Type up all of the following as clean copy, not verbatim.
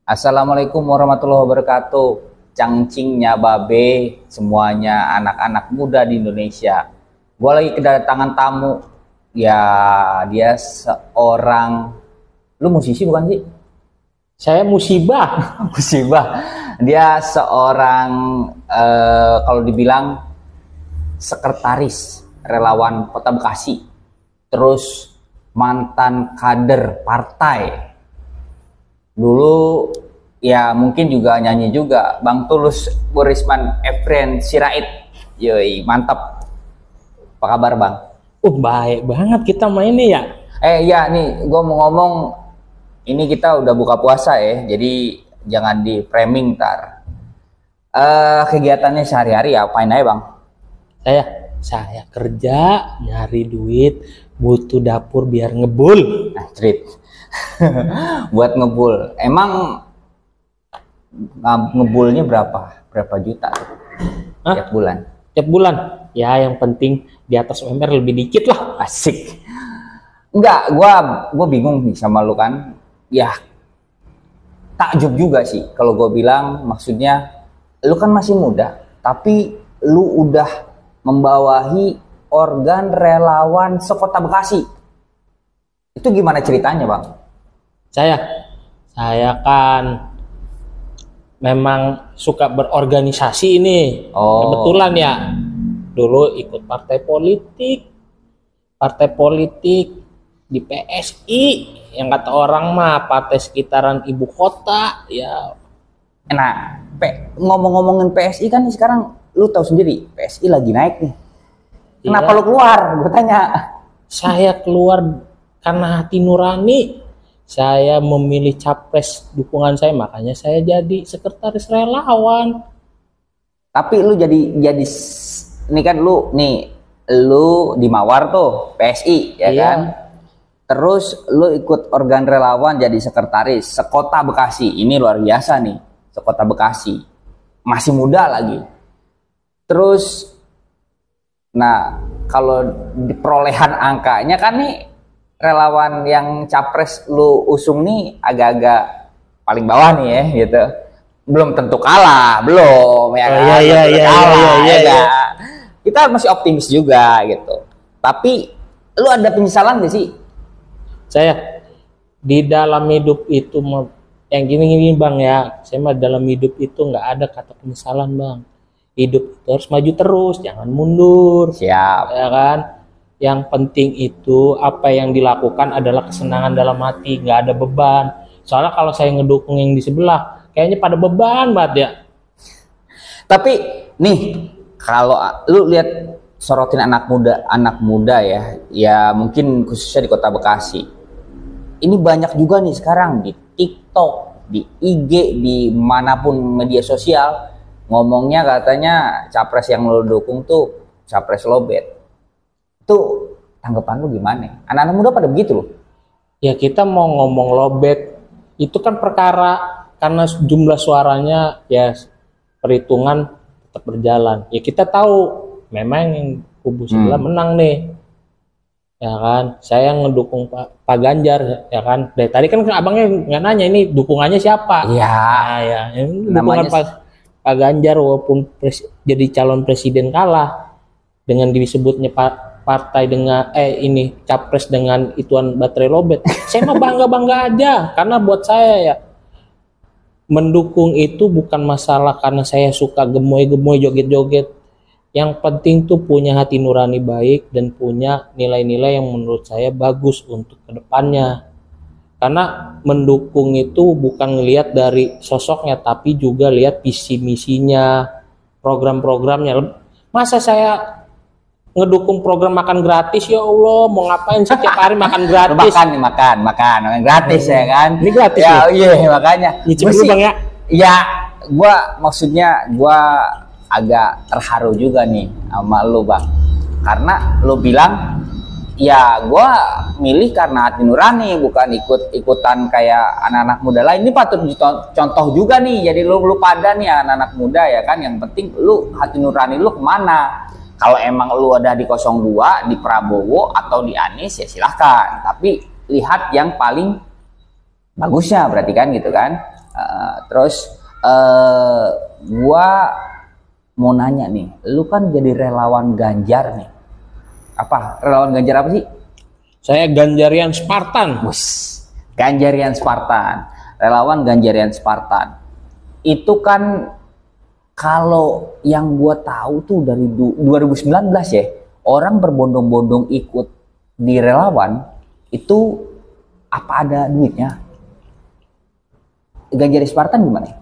Assalamualaikum warahmatullahi wabarakatuh. Cangcingnya babe, semuanya anak-anak muda di Indonesia. Gue lagi kedatangan tamu. Ya, dia seorang, lu musisi bukan sih? Saya musibah. Musibah. Dia seorang, kalau dibilang sekretaris relawan Kota Bekasi. Terus mantan kader partai. Dulu ya mungkin juga nyanyi juga, Bang Tulus Burisman Efren Sirait. Yoi, mantap. Apa kabar Bang? Baik banget kita main nih ya. Ya nih, gue mau ngomong, ini kita udah buka puasa ya, jadi jangan di framing ntar. Kegiatannya sehari-hari apain aja Bang? Saya kerja, nyari duit, butuh dapur biar ngebul. Nah, cerit. Buat ngebul. Emang ngebulnya berapa juta tiap bulan? Tiap bulan ya, yang penting di atas UMR lebih dikit lah. Asik. Enggak, gua bingung nih sama lu kan. Ya takjub juga sih kalau gua bilang, maksudnya lu kan masih muda tapi lu udah membawahi organ relawan sekota Bekasi. Itu gimana ceritanya Bang? Saya kan memang suka berorganisasi ini. Kebetulan ya, dulu ikut partai politik di PSI, yang kata orang mah partai sekitaran ibu kota ya. Nah, ngomong-ngomongin PSI kan sekarang lu tahu sendiri, PSI lagi naik nih. Kenapa lu keluar? Gue tanya. Saya keluar karena hati nurani. Saya memilih capres dukungan saya, makanya saya jadi sekretaris relawan. Tapi lu jadi ini kan lu di Mawar tuh PSI ya kan? Terus lu ikut organ relawan jadi sekretaris sekota Bekasi. Ini luar biasa nih, sekota Bekasi. Masih muda lagi. Terus nah, kalau di perolehan angkanya kan nih, relawan yang capres lu usung nih agak-agak paling bawah nih ya gitu. Belum tentu kalah, belum ya kan? Iya. Kita masih optimis juga gitu. Tapi lu ada penyesalan gak sih? Saya di dalam hidup itu yang gini Bang ya. Saya mah dalam hidup itu nggak ada kata penyesalan Bang. Hidup itu harus maju terus, jangan mundur. Siap. Ya kan? Yang penting itu apa yang dilakukan adalah kesenangan dalam hati, nggak ada beban. Soalnya kalau saya ngedukung yang di sebelah, kayaknya pada beban banget ya. Tapi nih, kalau lu lihat sorotin anak muda ya mungkin khususnya di Kota Bekasi. Ini banyak juga nih sekarang di TikTok, di IG, di manapun media sosial, ngomongnya katanya capres yang lu dukung tuh capres lobet. Itu tanggapan lu gimana? Anak-anak muda pada begitu loh. Ya kita mau ngomong lobet itu kan perkara karena jumlah suaranya ya, perhitungan tetap berjalan. Ya kita tahu memang yang kubu sebelah menang nih. Ya kan, saya ngedukung Pak Ganjar ya kan. Dari tadi kan abangnya nggak nanya ini dukungannya siapa. Iya. Nah, ya, ini dukungan Pak Ganjar walaupun jadi calon presiden kalah dengan disebutnya partai dengan ini capres dengan ituan baterai lobet. Saya mah bangga aja karena buat saya ya, mendukung itu bukan masalah karena saya suka gemoy joget-joget. Yang penting tuh punya hati nurani baik dan punya nilai-nilai yang menurut saya bagus untuk kedepannya. Karena mendukung itu bukan ngelihat dari sosoknya tapi juga lihat visi misinya, program-programnya. Masa saya ngedukung program makan gratis, ya Allah, mau ngapain sih tiap hari makan gratis? makan gratis ya kan? Ini gratis ya, iya makanya. Nyicip dulu Bang ya. Ya, maksudnya gua agak terharu juga nih sama lu Bang, karena lu bilang ya gua milih karena hati nurani, bukan ikutan kayak anak-anak muda lain. Ini patut contoh juga nih, jadi lu pada nih anak-anak muda ya kan, yang penting lu hati nurani lu kemana. Kalau emang lu ada di 02, di Prabowo atau di Anies ya silahkan, tapi lihat yang paling bagusnya berarti kan gitu kan. Terus gua mau nanya nih, lu kan jadi relawan Ganjar nih. Apa? Relawan Ganjar apa sih? Saya Ganjarian Spartan. Bus, Ganjarian Spartan. Relawan Ganjarian Spartan. Itu kan kalau yang gua tahu tuh dari 2019 ya, orang berbondong-bondong ikut di relawan itu apa ada duitnya? Ganjarian Spartan gimana?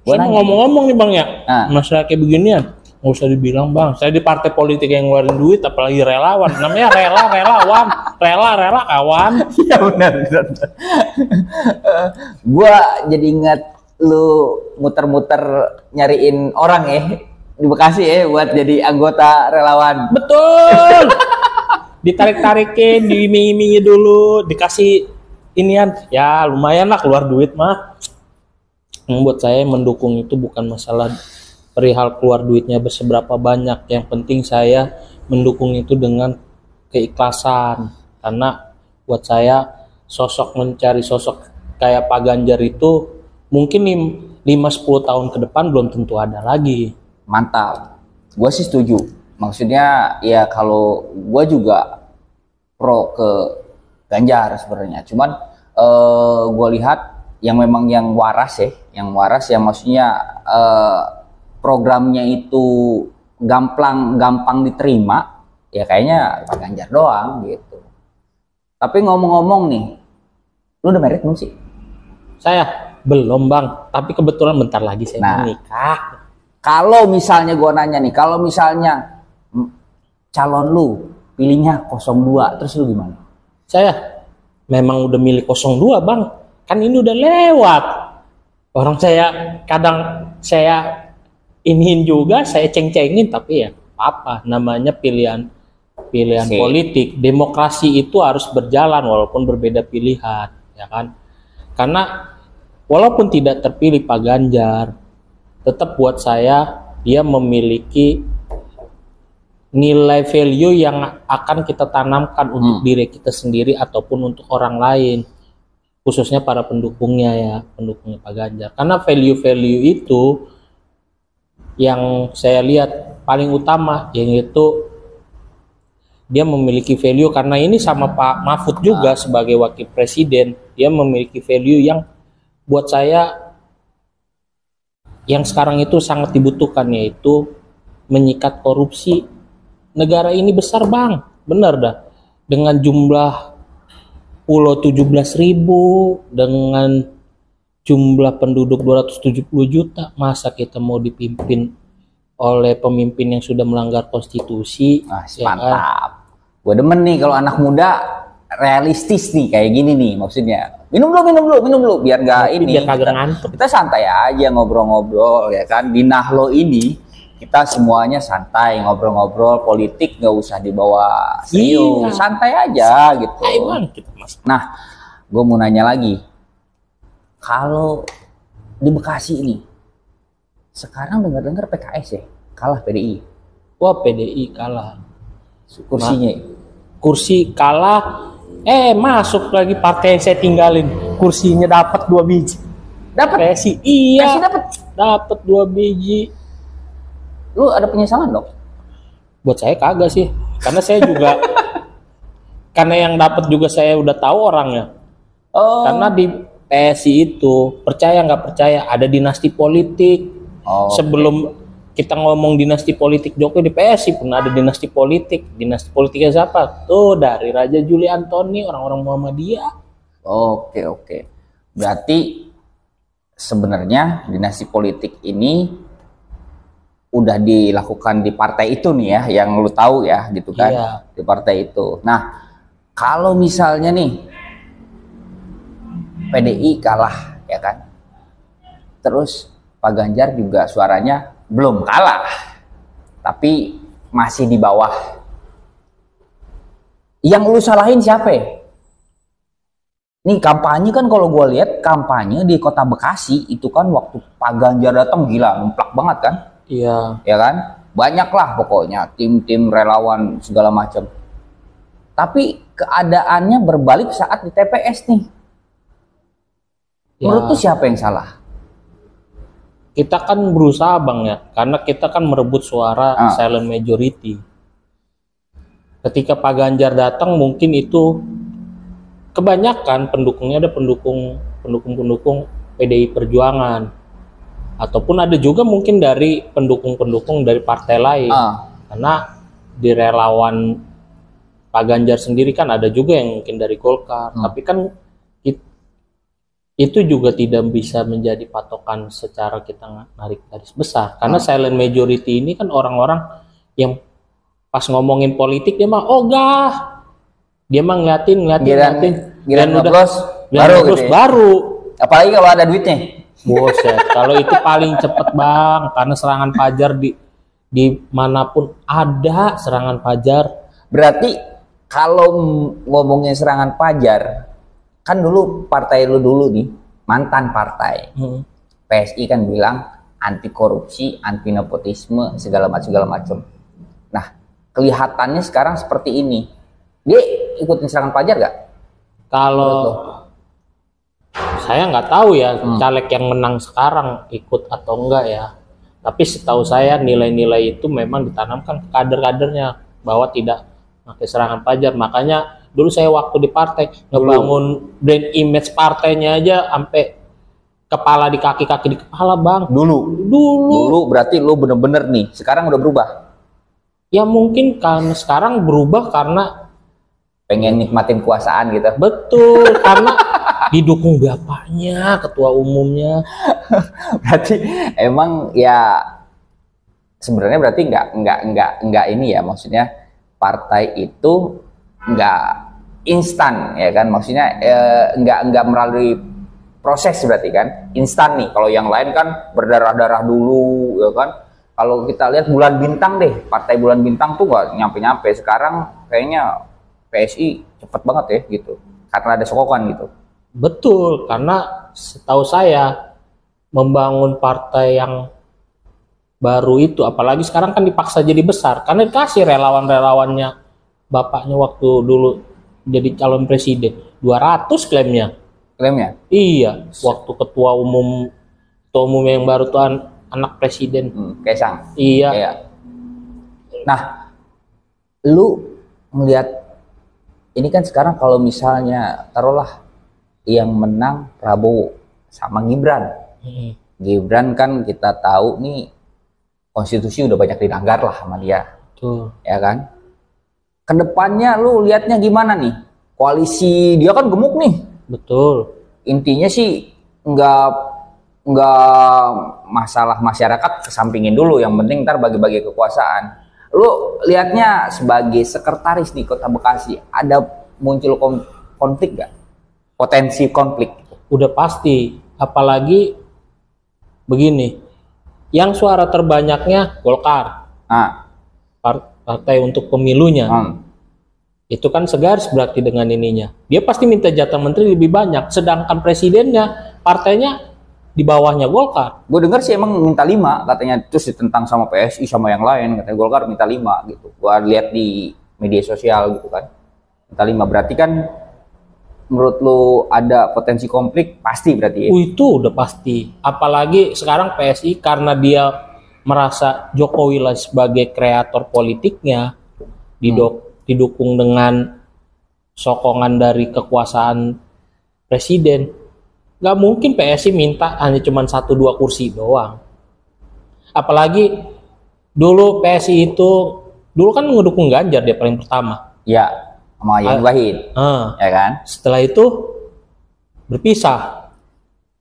Saya ngomong-ngomong nih Bang ya, masalah kayak beginian, nggak usah dibilang Bang. Saya di partai politik yang ngeluarin duit, apalagi relawan. Namanya relawan, rela kawan. Iya benar. Gua jadi ingat lu muter-muter nyariin orang ya di Bekasi ya buat jadi anggota relawan. Betul. Ditarik-tarikin, diiming-imingi dulu, dikasih inian, ya lumayan lah keluar duit mah. Membuat saya mendukung itu bukan masalah perihal keluar duitnya seberapa banyak, yang penting saya mendukung itu dengan keikhlasan, karena buat saya mencari sosok kayak Pak Ganjar itu mungkin 5-10 tahun ke depan belum tentu ada lagi. Mantap, gue sih setuju. Maksudnya ya kalau gue juga pro ke Ganjar sebenarnya, cuman gue lihat yang memang yang waras ya maksudnya programnya itu gampang diterima ya kayaknya Pak Ganjar doang gitu. Tapi ngomong-ngomong nih, lu udah married belum sih? Saya belum Bang, tapi kebetulan bentar lagi saya menikah. Kalau misalnya gua nanya nih, kalau misalnya calon lu pilihnya 02, terus lu gimana? Saya memang udah milih 02 Bang. Kan ini udah lewat. Orang saya kadang saya iniin juga, saya ceng-cengin, tapi ya apa namanya pilihan politik. Demokrasi itu harus berjalan walaupun berbeda pilihan, ya kan? Karena walaupun tidak terpilih Pak Ganjar, tetap buat saya dia memiliki nilai value yang akan kita tanamkan untuk diri kita sendiri ataupun untuk orang lain, khususnya para pendukungnya Pak Ganjar. Karena value-value itu yang saya lihat paling utama, yaitu dia memiliki value, karena ini sama Pak Mahfud juga sebagai wakil presiden, dia memiliki value yang buat saya yang sekarang itu sangat dibutuhkan, yaitu menyikat korupsi. Negara ini besar Bang, bener dah, dengan jumlah pulau 17.000 dengan jumlah penduduk 270 juta, masa kita mau dipimpin oleh pemimpin yang sudah melanggar konstitusi? Mantap. Gue demen nih kalau anak muda realistis nih kayak gini nih, maksudnya minum dulu biar nggak ini biar kagak ngantuk. Kita santai aja ngobrol-ngobrol ya kan. Di Nahlo ini kita semuanya santai ngobrol-ngobrol, politik nggak usah dibawa serius, santai aja gitu. Nah, gue mau nanya lagi, kalau di Bekasi ini sekarang dengar-dengar PKS ya kalah PDI. Wah, PDI kalah kursinya. Kursi kalah, masuk lagi partai yang saya tinggalin, kursinya dapat 2 biji. Dapat sih? Iya, dapat 2 biji. Lu ada penyesalan dong? Buat saya kagak sih, karena saya juga karena yang dapat juga saya udah tahu orangnya. Karena di PSI itu, percaya nggak percaya, ada dinasti politik. Sebelum kita ngomong dinasti politik Jokowi, di PSI pun ada dinasti politik. Dinasti politiknya siapa? Tuh dari Raja Juli Antoni, orang-orang Muhammadiyah. Oke. Berarti sebenarnya dinasti politik ini udah dilakukan di partai itu nih ya, yang lu tahu ya gitu kan. Iya. Di partai itu. Nah, kalau misalnya nih PDI kalah ya kan, terus Pak Ganjar juga suaranya belum kalah tapi masih di bawah, yang lu salahin siapa ya? Nih kampanye kan, kalau gue lihat kampanye di kota Bekasi itu kan waktu Pak Ganjar datang gila, nemplak banget kan. Iya. Ya kan? Banyak lah pokoknya tim-tim relawan segala macam. Tapi keadaannya berbalik saat di TPS nih. Menurut tuh siapa yang salah? kita kan berusaha bang ya, karena kita kan merebut suara silent majority. Ketika Pak Ganjar datang mungkin itu kebanyakan pendukungnya ada pendukung PDI Perjuangan, ataupun ada juga mungkin dari pendukung dari partai lain. Karena di relawan Pak Ganjar sendiri kan ada juga yang mungkin dari Golkar, tapi kan itu juga tidak bisa menjadi patokan secara kita narik garis besar, karena silent majority ini kan orang-orang yang pas ngomongin politik dia mah ogah, dia mah ngeliatin dan baru baru, apalagi kalau ada duitnya. Buset, kalau itu paling cepet bang, karena serangan fajar di manapun ada serangan fajar. Berarti kalau ngomongin serangan fajar, kan dulu partai lu dulu nih, mantan partai PSI kan bilang anti korupsi, anti nepotisme, segala macam. Nah, kelihatannya sekarang seperti ini. Dia ikutin serangan fajar gak? Kalau saya nggak tahu ya caleg yang menang sekarang ikut atau enggak ya. Tapi setahu saya nilai-nilai itu memang ditanamkan ke kader-kadernya bahwa tidak pakai serangan fajar. Makanya dulu saya waktu di partai ngebangun brand image partainya aja sampai kepala di kaki di kepala bang. Dulu berarti lu bener-bener nih. Sekarang udah berubah. Ya mungkin kan sekarang berubah karena pengen nikmatin kekuasaan gitu. Betul, karena didukung bapaknya, ketua umumnya. Berarti emang ya sebenarnya berarti nggak ini ya, maksudnya partai itu nggak instan ya kan, maksudnya nggak melalui proses berarti kan instan nih. Kalau yang lain kan berdarah-darah dulu ya kan. Kalau kita lihat Bulan Bintang deh, partai Bulan Bintang tuh nggak nyampe-nyampe. Sekarang kayaknya PSI cepet banget ya gitu, karena ada sokongan gitu. Betul, karena setahu saya membangun partai yang baru itu, apalagi sekarang kan dipaksa jadi besar, karena dikasih relawan-relawannya bapaknya waktu dulu jadi calon presiden 200 klaimnya. Iya, waktu ketua umum yang baru tuh anak presiden Kaisang. iya. Nah, lu ngelihat ini kan sekarang kalau misalnya taruhlah yang menang Prabowo sama Gibran. Gibran kan kita tahu nih konstitusi udah banyak dilanggar lah sama dia. Betul. Ya kan? Kedepannya lu lihatnya gimana nih? Koalisi dia kan gemuk nih. Betul. Intinya sih nggak masalah masyarakat kesampingin dulu, yang penting ntar bagi-bagi kekuasaan. Lu lihatnya sebagai sekretaris di Kota Bekasi, ada muncul konflik gak? Potensi konflik? Udah pasti, apalagi begini, yang suara terbanyaknya Golkar, partai untuk pemilunya, itu kan segaris berarti dengan ininya. Dia pasti minta jatah menteri lebih banyak, sedangkan presidennya partainya di bawahnya Golkar. Gue dengar sih emang minta 5 katanya, terus ditentang sama PSI sama yang lain, katanya Golkar minta 5 gitu. Gue lihat di media sosial gitu kan, minta 5. Berarti kan menurut lu ada potensi konflik pasti berarti ya? Itu udah pasti. Apalagi sekarang PSI karena dia merasa Jokowi lah sebagai kreator politiknya, didukung dengan sokongan dari kekuasaan presiden. Nggak mungkin PSI minta hanya cuma 1-2 kursi doang. Apalagi dulu PSI itu dulu kan ngedukung Ganjar dia paling pertama. Ya, sama Yeni Wahid. Ya kan? Setelah itu berpisah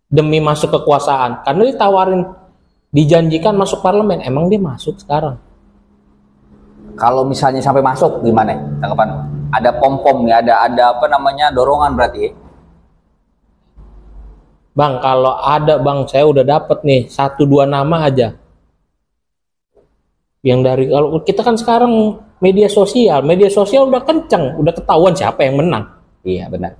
demi masuk kekuasaan. Karena ditawarin, dijanjikan masuk parlemen. Emang dia masuk sekarang? Kalau misalnya sampai masuk gimana tanggapan? Ada pom-pom ya, ada apa namanya, dorongan berarti ya? Bang, kalau ada bang, saya udah dapet nih 1-2 nama aja. Yang dari, kalau kita kan sekarang media sosial udah kenceng, udah ketahuan siapa yang menang. Iya benar.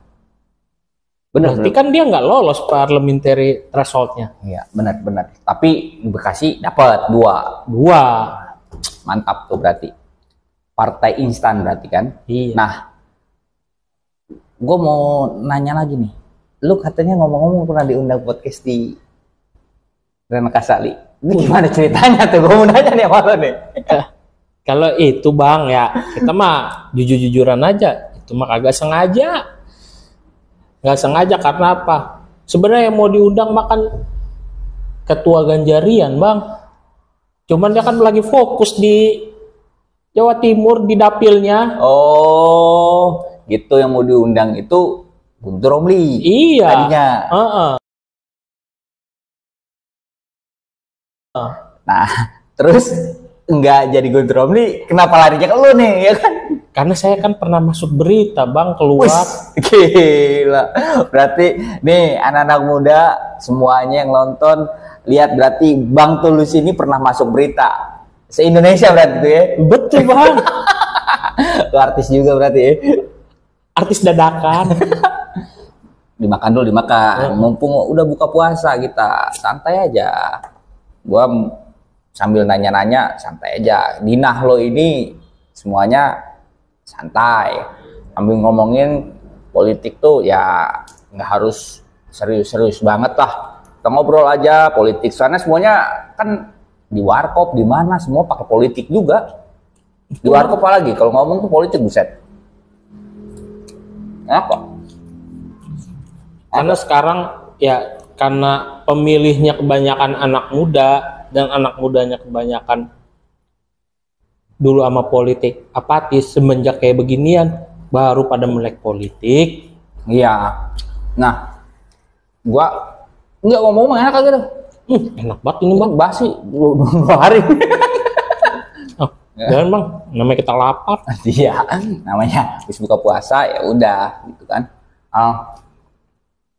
Berarti kan dia nggak lolos parliamentary thresholdnya. Iya benar. Tapi di Bekasi dapat 2. Mantap tuh berarti. Partai instan berarti kan. Iya. Nah, gue mau nanya lagi nih. Lu katanya ngomong-ngomong pernah diundang podcast di Rena Kasali. Ini gimana ceritanya tuh? Gue mau nanya nih sama lo nih. Kalau itu Bang ya, kita mah jujur-jujuran aja. Itu mah kagak sengaja. Nggak sengaja karena apa? Sebenarnya yang mau diundang makan ketua Ganjarian Bang. Cuman dia kan lagi fokus di Jawa Timur di dapilnya. Oh, gitu yang mau diundang itu Guntur Romli. Iya. Tadinya. Nah, terus nggak jadi Guntur Romli, kenapa larinya ke lu nih, ya kan? Karena saya kan pernah masuk berita Bang keluar. Gila. Berarti nih anak-anak muda semuanya yang nonton lihat berarti Bang Tulus ini pernah masuk berita se-Indonesia berarti tuh ya. Betul Bang. Lu artis juga berarti ya. Artis dadakan. Dimakan dulu, dimakan. Mumpung udah buka puasa kita, santai aja. Gua sambil nanya-nanya, santai aja. Dinah lo ini semuanya santai. Ambil ngomongin politik tuh ya nggak harus serius-serius banget lah. Kita ngobrol aja politik. Soalnya semuanya kan di warkop, di mana semua pakai politik juga. Di warkop apalagi kalau ngomong tuh politik, buset. Apa? Karena sekarang ya karena pemilihnya kebanyakan anak muda dan anak mudanya kebanyakan dulu sama politik apatis, semenjak kayak beginian baru pada melek politik. Iya. Nah, gua nggak ngomong enak aja tuh. Enak banget ini Bang. Basi 2 hari. Dan Bang, namanya kita lapar. Iya, namanya habis buka puasa ya udah gitu kan.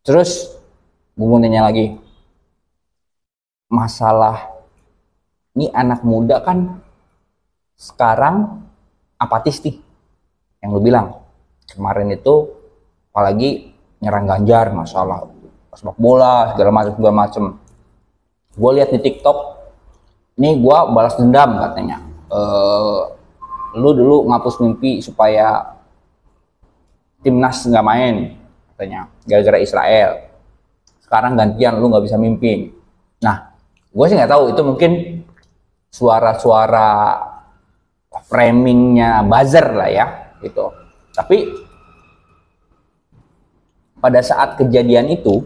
Terus gue mau nanya lagi, masalah ini anak muda kan sekarang apatis nih, yang lu bilang kemarin itu apalagi nyerang Ganjar, masalah sepak bola segala macam. Gue lihat di TikTok, ini gue balas dendam katanya. Lu dulu ngapus mimpi supaya timnas nggak main katanya gara-gara Israel. Sekarang gantian lu nggak bisa mimpin. Nah, gue sih nggak tahu itu mungkin suara-suara framingnya buzzer lah ya gitu. Tapi pada saat kejadian itu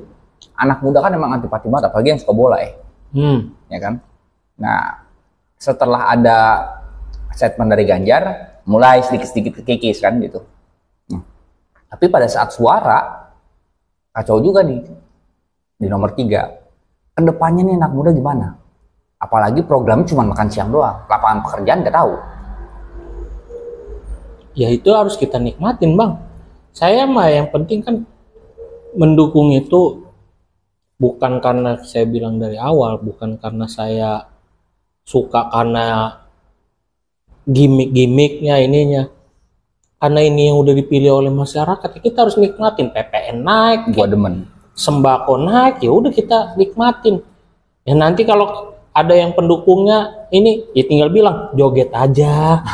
anak muda kan emang antipati banget, apalagi yang suka bola ya kan. Nah, setelah ada statement dari Ganjar, mulai sedikit-sedikit kekikis kan gitu. Tapi pada saat suara, kacau juga nih di nomor 3. Kedepannya nih anak muda gimana? Apalagi program cuma makan siang doang, lapangan pekerjaan nggak tahu. Ya itu harus kita nikmatin Bang. Saya mah yang penting kan mendukung itu bukan karena saya bilang dari awal, bukan karena saya suka karena gimmick-gimmicknya ininya, karena ini yang udah dipilih oleh masyarakat. Kita harus nikmatin. PPN naik, Gua demen. Sembako naik, ya udah kita nikmatin. Ya nanti kalau ada yang pendukungnya ini, ya tinggal bilang joget aja.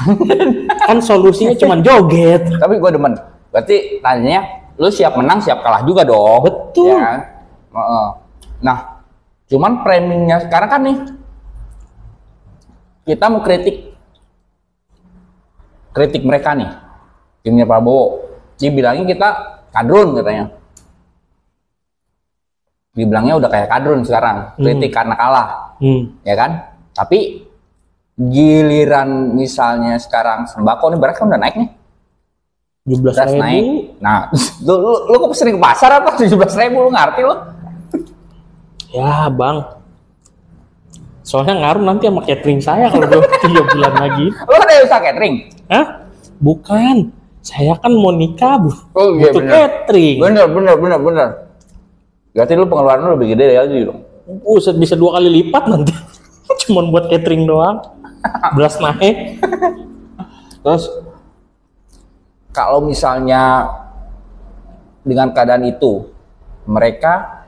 Kan solusinya cuma joget. Tapi gua demen. Berarti tanyanya, lu siap menang siap kalah juga dong. Betul. Ya. Nah, cuman framingnya sekarang kan nih, kita mau kritik mereka nih, timnya Prabowo. Dibilangin kita kadrun katanya. Dibilangnya udah kayak kadrun sekarang, kritik karena kalah, ya kan? Tapi giliran misalnya sekarang sembako nih beras kan udah naik nih, 17.000 naik. Nah, lu kok sering ke pasar apa 17.000, lu ngerti lu? Ya Bang, soalnya ngaruh nanti sama catering saya kalau belum 3 bulan lagi. Lu ada usaha catering? Hah? Bukan, saya kan mau nikah iya, butuh catering. Bener. Berarti lu pengeluaran lu lebih gede lagi dong. Bisa 2 kali lipat nanti. Cuman buat catering doang. Beras naik. Terus kalau misalnya dengan keadaan itu mereka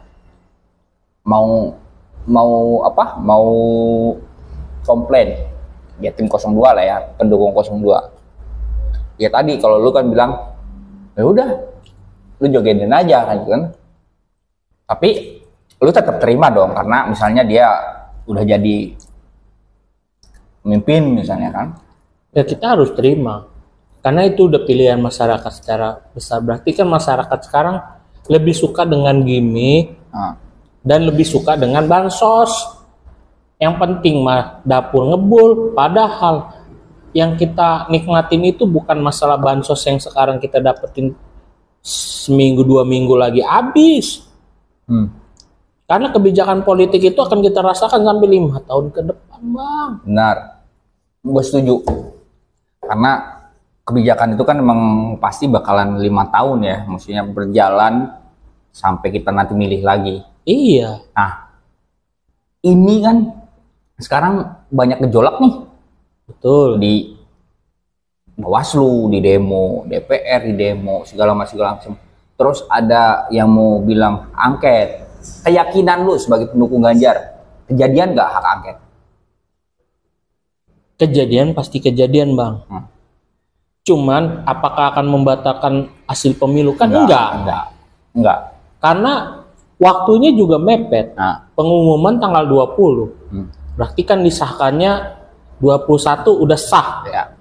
mau komplain ya tim 02 lah ya, pendukung 02 ya tadi kalau lu kan bilang ya udah lu jogetin aja kan. Tapi lu tetap terima dong karena misalnya dia udah jadi pemimpin misalnya kan. Ya kita harus terima. Karena itu udah pilihan masyarakat secara besar. Berarti kan masyarakat sekarang lebih suka dengan gimmick dan lebih suka dengan bansos. Yang penting mah dapur ngebul. Padahal yang kita nikmatin itu bukan masalah bansos yang sekarang kita dapetin seminggu 2 minggu lagi habis. Karena kebijakan politik itu akan kita rasakan sampai 5 tahun ke depan, Bang. Benar, gue setuju. Karena kebijakan itu kan emang pasti bakalan 5 tahun ya, maksudnya berjalan sampai kita nanti milih lagi. Iya. Nah, ini kan sekarang banyak gejolak nih. Betul. Di Bawaslu, di demo, DPR di demo, segala macam. Terus ada yang mau bilang angket. Keyakinan lu sebagai pendukung Ganjar, kejadian nggak hak angket? Kejadian pasti kejadian, Bang. Cuman apakah akan membatalkan hasil pemilu? Kan enggak. Karena waktunya juga mepet. Pengumuman tanggal 20. Berarti kan disahkannya 21 udah sah. Ya.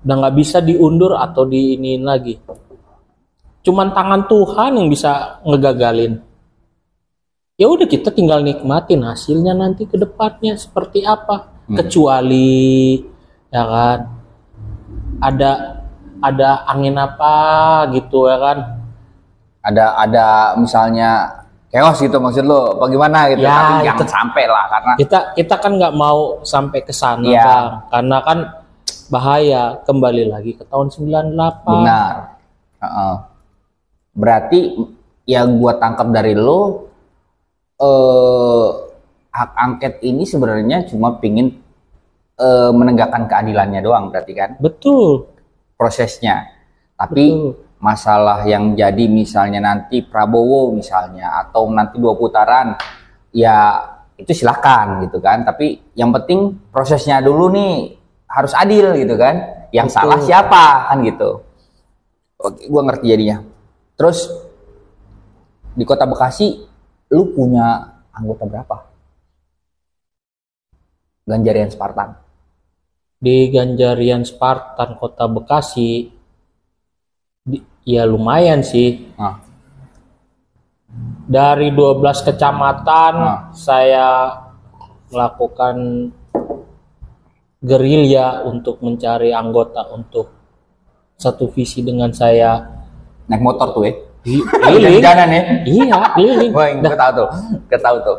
Udah nggak bisa diundur atau diiniin lagi. Cuman tangan Tuhan yang bisa ngegagalin. Ya udah kita tinggal nikmatin hasilnya nanti ke depannya seperti apa. Kecuali ya kan ada angin apa gitu ya kan. Ada misalnya chaos gitu maksud lo, bagaimana gitu? Ya, tapi jangan sampai lah karena kita kan nggak mau sampai ke sana, ya. Bang. Karena kan bahaya kembali lagi ke tahun 98. Benar. Berarti yang gua tangkap dari lo hak angket ini sebenarnya cuma pingin menegakkan keadilannya doang berarti kan? Betul. Prosesnya. Tapi masalah yang jadi misalnya nanti Prabowo misalnya atau nanti 2 putaran ya itu silakan gitu kan. Tapi yang penting prosesnya dulu nih harus adil gitu kan. Yang salah siapa kan gitu. Oke, gua ngerti jadinya. Terus di Kota Bekasi lu punya anggota berapa? Ganjarian Spartan. Di Ganjarian Spartan Kota Bekasi ya lumayan sih. Dari 12 kecamatan saya melakukan gerilya untuk mencari anggota untuk satu visi dengan saya. Naik motor tuh ya? Keliling. Jalan ya? Iya, keliling. Wah, gue tahu tuh.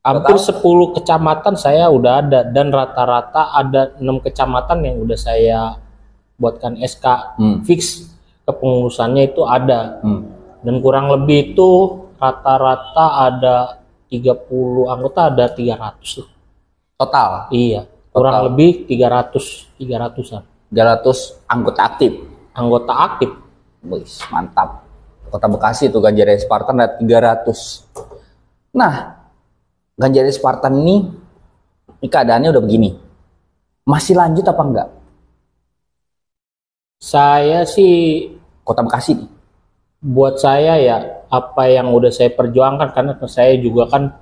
Hampir 10 kecamatan saya udah ada dan rata-rata ada 6 kecamatan yang udah saya buatkan SK fix kepengurusannya itu ada. Dan kurang lebih itu rata-rata ada 30 anggota, ada 300 total. Iya, kurang lebih 300-an. 300 anggota aktif. Anggota aktif. Wih, mantap. Kota Bekasi itu Ganjarian Spartan ada 300. Nah, Ganjarian Spartan ini keadaannya udah begini. Masih lanjut apa enggak? Saya sih Kota Bekasi nih. Buat saya ya apa yang udah saya perjuangkan, karena saya juga kan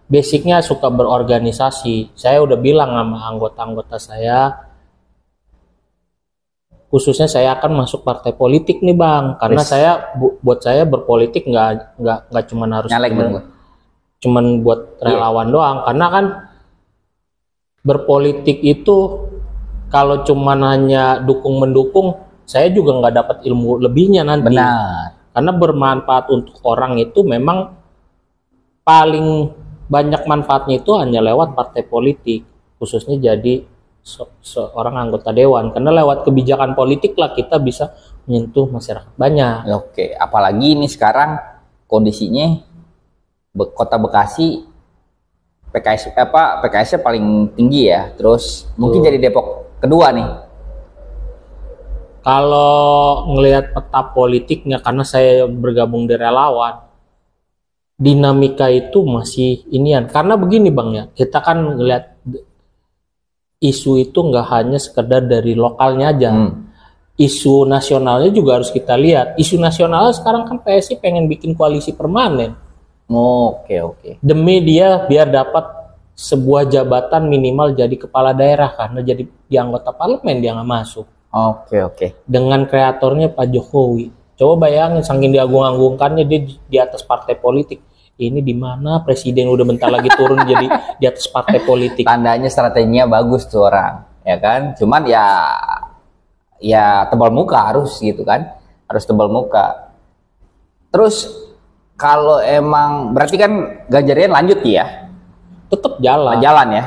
basicnya suka berorganisasi. Saya udah bilang sama anggota-anggota saya, khususnya saya akan masuk partai politik nih Bang, karena saya buat saya berpolitik nggak cuman harus cuman buat relawan doang, karena kan berpolitik itu kalau cuman hanya dukung mendukung, saya juga nggak dapat ilmu lebihnya nanti. Benar. Karena bermanfaat untuk orang itu memang paling banyak manfaatnya itu hanya lewat partai politik, khususnya jadi seorang anggota dewan, karena lewat kebijakan politik lah kita bisa menyentuh masyarakat banyak. Oke, apalagi ini sekarang kondisinya Kota Bekasi PKS-nya paling tinggi ya, terus mungkin jadi Depok kedua nih. Kalau ngelihat peta politiknya, karena saya bergabung di relawan, dinamika itu masih inian. Karena begini Bang ya, kita kan ngelihat isu itu nggak hanya sekedar dari lokalnya aja, isu nasionalnya juga harus kita lihat. Isu nasionalnya sekarang kan PSI pengen bikin koalisi permanen. Oke. Demi dia biar dapat sebuah jabatan minimal jadi kepala daerah, karena jadi di anggota parlemen dia nggak masuk. Oke. Dengan kreatornya Pak Jokowi. Coba bayangin, saking diagung-agungkannya dia di atas partai politik. Ini di mana presiden udah bentar lagi turun jadi di atas partai politik. Tandanya strateginya bagus tuh orang, ya kan? Cuman ya tebal muka harus gitu kan, harus tebal muka. Terus kalau emang berarti kan Ganjarian lanjut ya, Tetap jalan ya.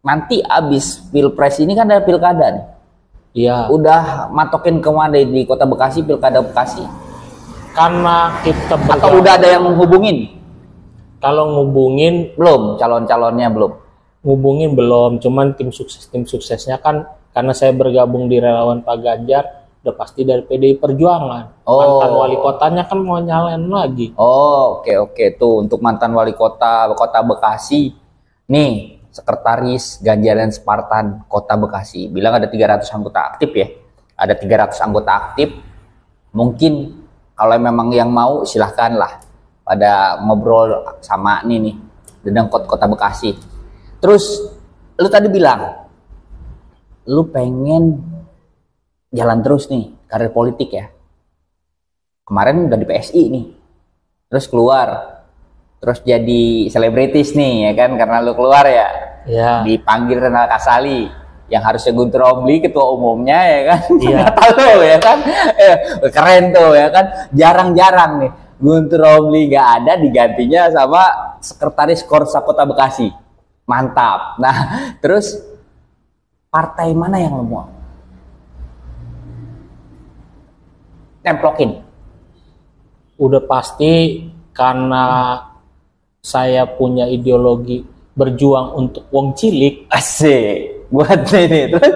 Nanti abis pilpres ini kan ada pilkada nih. Iya. Udah matokin kemana di Kota Bekasi, pilkada Bekasi? Karena kita Atau udah ada yang menghubungin? Kalau ngubungin Belum, calon-calonnya belum. ngubungin belum, cuman tim suksesnya kan, karena saya bergabung di relawan Pak Ganjar, udah pasti dari PDI Perjuangan. Mantan wali kotanya kan mau nyalain lagi. Oke. Tuh untuk mantan wali kota Bekasi nih, sekretaris Ganjarian Spartan Kota Bekasi bilang ada 300 anggota aktif ya, ada 300 anggota aktif. Mungkin kalau memang yang mau silahkan lah pada ngobrol sama nih Dedang Kota Bekasi. Terus lu tadi bilang lu pengen jalan terus nih karir politik ya. Kemarin udah di PSI nih, terus keluar, terus jadi selebritis nih ya kan, karena lu keluar ya. Dipanggil Renal Kasali yang harusnya Guntur Romli ketua umumnya ya kan. Tahu ya kan, keren tuh ya kan. Jarang-jarang nih Guntur Romli nggak ada, digantinya sama sekretaris Korsa Kota Bekasi. Mantap. Nah, terus partai mana yang lo mau templokin? Udah pasti, karena saya punya ideologi berjuang untuk wong cilik. Asik. Buat ini terus.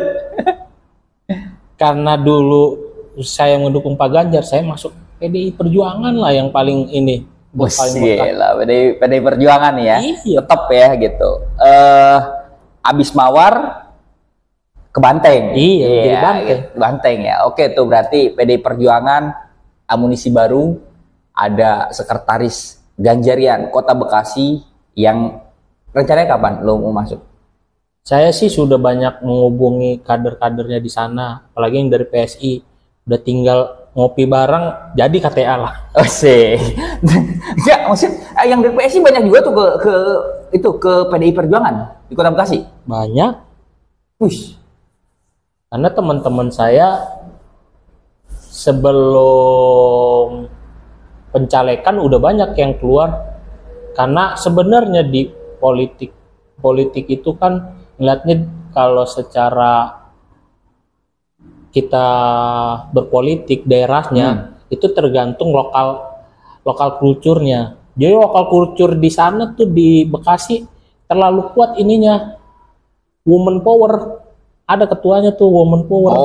Karena dulu saya mendukung Pak Ganjar, saya masuk PDI Perjuangan lah yang paling ini. Lah, PDI Perjuangan ya. Iya. Tetap ya gitu. Abis Mawar ke Banteng. Iya, jadi Banteng. Gitu. Banteng ya. Oke, tuh berarti PDI Perjuangan, amunisi baru, ada sekretaris Ganjarian Kota Bekasi yang rencananya kapan lo mau masuk? Saya sih sudah banyak menghubungi kader-kadernya di sana, apalagi yang dari PSI. Udah tinggal ngopi bareng, jadi KTA lah. Oh sih. Enggak, maksud yang dari PSI banyak juga tuh ke PDI Perjuangan di Kota Bekasi. Banyak. Wih. Karena teman-teman saya sebelum pencalekan udah banyak yang keluar. Karena sebenarnya di politik itu kan ngeliatnya kalau secara kita berpolitik daerahnya itu tergantung lokal kulturnya. Jadi lokal kultur di sana tuh di Bekasi terlalu kuat ininya, woman power. Ada ketuanya tuh woman power.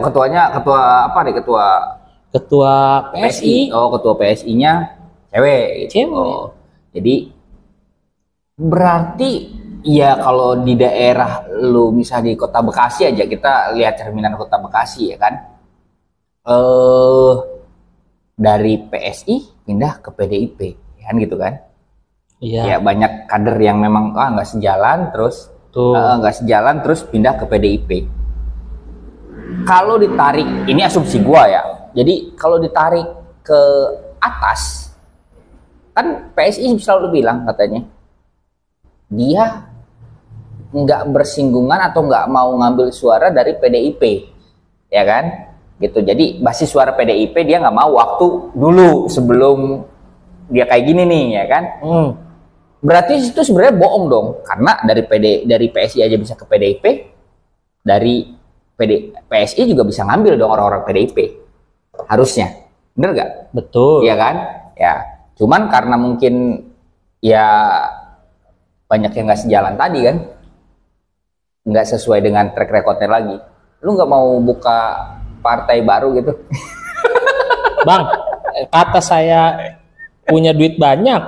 Ketua apa nih, ketua PSI. Ketua PSI-nya cewek. Jadi berarti ya kalau di daerah lu misalnya di Kota Bekasi aja, kita lihat cerminan Kota Bekasi ya kan, dari PSI pindah ke PDIP kan gitu kan. Ya banyak kader yang memang nggak sejalan, terus pindah ke PDIP. Kalau ditarik, ini asumsi gua ya, jadi kalau ditarik ke atas kan PSI selalu bilang katanya dia nggak bersinggungan atau nggak mau ngambil suara dari PDIP, ya kan? Gitu. Jadi basis suara PDIP dia nggak mau waktu dulu sebelum dia kayak gini nih, ya kan? Berarti itu sebenarnya bohong dong, karena dari PSI aja bisa ke PDIP, dari PSI juga bisa ngambil dong orang-orang PDIP, harusnya, bener nggak? Betul. Iya kan? Ya, cuman karena mungkin ya banyak yang nggak sejalan tadi kan, nggak sesuai dengan track recordnya lagi. Lu nggak mau buka partai baru gitu? Bang, kata saya punya duit banyak,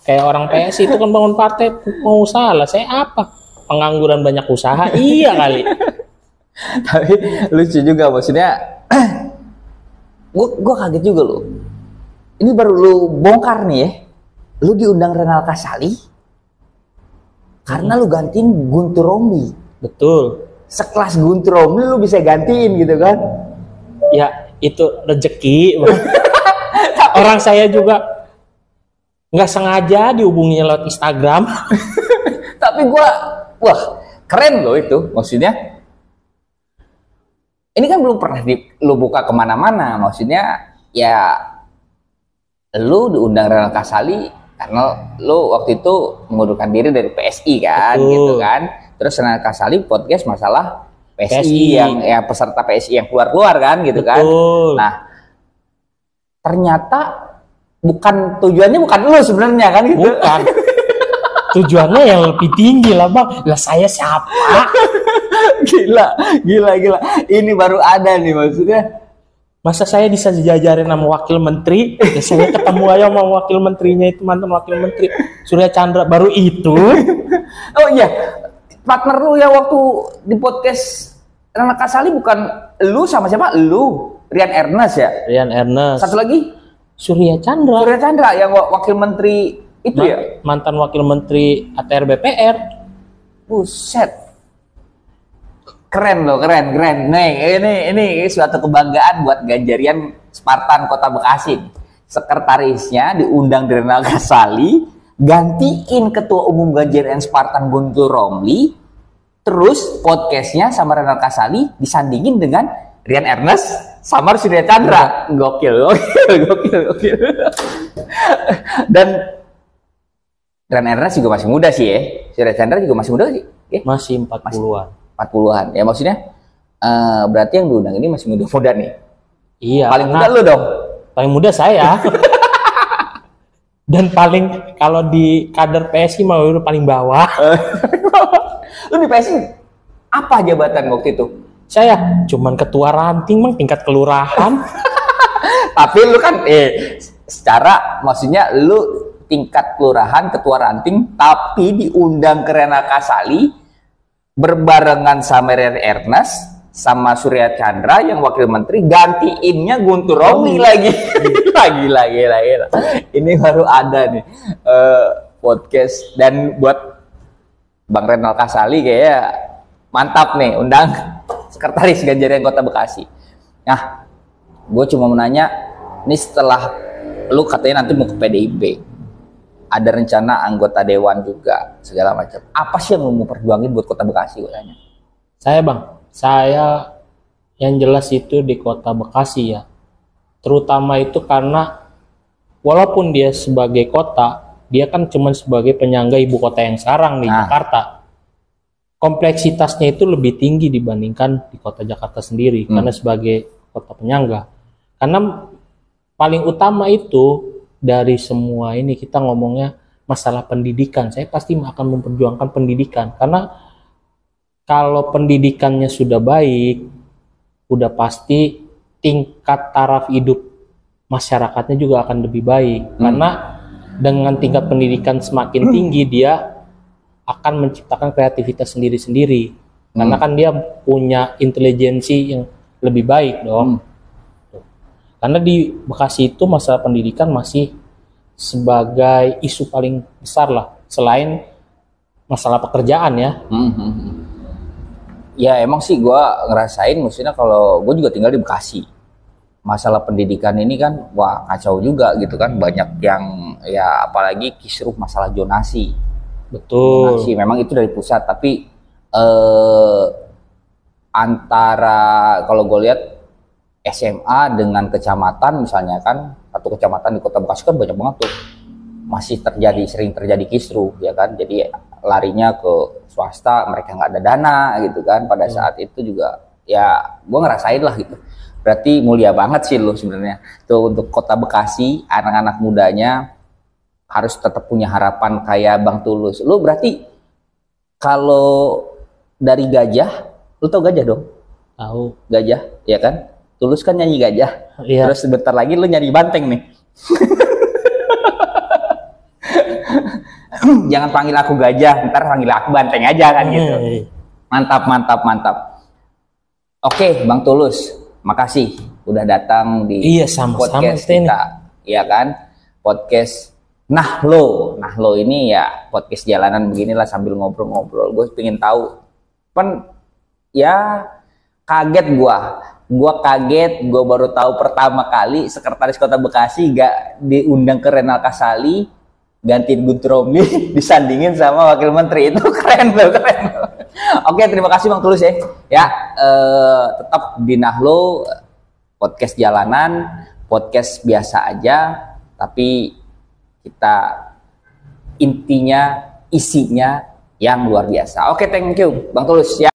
kayak orang PSI itu kan bangun partai mau usaha lah. Saya apa? Pengangguran banyak usaha? Iya kali. Tapi lucu juga maksudnya. Gue kaget juga loh. Ini baru lu bongkar nih ya. Lu diundang Renal Kasali karena lu gantiin Guntur Romli. Betul. Sekelas Guntur Romli lu bisa gantiin gitu kan? Ya itu rezeki. Orang saya juga nggak sengaja dihubungi lewat Instagram. Tapi wah keren loh itu. Maksudnya ini kan belum pernah lu buka kemana-mana. Maksudnya ya lu diundang Renal Kasali karena lu waktu itu mengundurkan diri dari PSI kan. Betul. Gitu kan. Terus Renal Kasali podcast masalah PSI yang ya peserta PSI yang keluar kan gitu. Betul. Kan. Nah, ternyata tujuannya bukan lu sebenarnya kan gitu. Bukan. Tujuannya yang lebih tinggi lah Bang. Lah saya siapa? Gila. Ini baru ada nih maksudnya. Masa saya bisa dijajarin sama wakil menteri? Ya saya ketemu aja sama wakil menterinya itu, mantan wakil menteri Surya Chandra baru itu. Oh iya, partner lu yang waktu di podcast Renal Kasali bukan lu sama siapa? Lu, Rian Ernest ya? Rian Ernest. Satu lagi? Surya Chandra. Surya Chandra yang wakil menteri itu ya? Mantan wakil menteri ATR BPR. Buset. Keren loh, keren. Nih, ini suatu kebanggaan buat Ganjarian Spartan Kota Bekasi. Sekretarisnya diundang dari Renal Kasali, gantiin Ketua Umum Ganjarian Spartan Guntur Romli, terus podcastnya sama Renal Kasali disandingin dengan Rian Ernest sama Surya Chandra. Gokil. Dan Rian Ernest juga masih muda sih ya. Surya Chandra juga masih muda sih. Masih 40-an. 40-an ya maksudnya berarti yang diundang ini masih muda-muda nih. Iya. Paling muda lu dong. Paling muda saya. Dan paling kalau di kader PSI mah udah paling bawah. Lu di PSI apa jabatan waktu itu? Saya cuman ketua ranting Bang, tingkat kelurahan. Tapi lu kan secara maksudnya lu tingkat kelurahan ketua ranting tapi diundang ke Renal Kasali berbarengan sama Rian Ernest sama Surya Chandra yang wakil menteri, gantiinnya Guntur Romli lagi. lagi. Ini baru ada nih podcast. Dan buat Bang Renal Kasali kayaknya mantap nih undang sekretaris Ganjarian Kota Bekasi. Nah, gue cuma mau nanya, ini setelah lu katanya nanti mau ke PDIP, ada rencana anggota dewan juga segala macam. Apa sih yang mau perjuangin buat Kota Bekasi gue tanya? Saya yang jelas itu di Kota Bekasi ya. Terutama itu karena walaupun dia sebagai kota, dia kan cuma sebagai penyangga ibu kota yang sekarang di Jakarta. Kompleksitasnya itu lebih tinggi dibandingkan di Kota Jakarta sendiri karena sebagai kota penyangga. Karena paling utama itu dari semua ini kita ngomongnya masalah pendidikan. Saya pasti akan memperjuangkan pendidikan karena kalau pendidikannya sudah baik, udah pasti tingkat taraf hidup masyarakatnya juga akan lebih baik. Karena dengan tingkat pendidikan semakin tinggi, dia akan menciptakan kreativitas sendiri-sendiri. Karena kan dia punya intelijensi yang lebih baik dong. Karena di Bekasi itu masalah pendidikan masih sebagai isu paling besar lah, selain masalah pekerjaan ya. Ya emang sih gue ngerasain, maksudnya kalau gue juga tinggal di Bekasi, masalah pendidikan ini kan wah kacau juga gitu kan, banyak yang ya apalagi kisruh masalah zonasi. Betul. Zonasi memang itu dari pusat, tapi antara kalau gue lihat SMA dengan kecamatan misalnya kan, satu kecamatan di Kota Bekasi kan banyak banget tuh masih sering terjadi kisruh ya kan, jadi larinya ke swasta, mereka nggak ada dana gitu kan. Pada saat itu juga ya gue ngerasain lah gitu. Berarti mulia banget sih lo sebenarnya tuh untuk Kota Bekasi, anak-anak mudanya harus tetap punya harapan kayak Bang Tulus. Lo berarti kalau dari Gajah, lo tau Gajah dong? Tahu. Gajah ya kan, Tulus kan nyanyi Gajah. Iya. Terus sebentar lagi lo nyanyi Banteng nih. Jangan panggil aku Gajah, ntar panggil aku Banteng aja kan gitu. Mantap. Oke, Bang Tulus, makasih udah datang di sama-sama podcast kita, ya kan? Podcast Nahlo ini ya podcast jalanan beginilah sambil ngobrol-ngobrol. Gue pengen tahu, ya kaget gue kaget, gue baru tahu pertama kali Sekretaris Kota Bekasi gak diundang ke Renal Kasali, gantiin Guntur Romli, disandingin sama Wakil Menteri. Itu keren loh. Oke, terima kasih Bang Tulus ya. Tetap di Nahlo, podcast jalanan, podcast biasa aja, tapi kita intinya, isinya yang luar biasa. Oke, thank you Bang Tulus ya.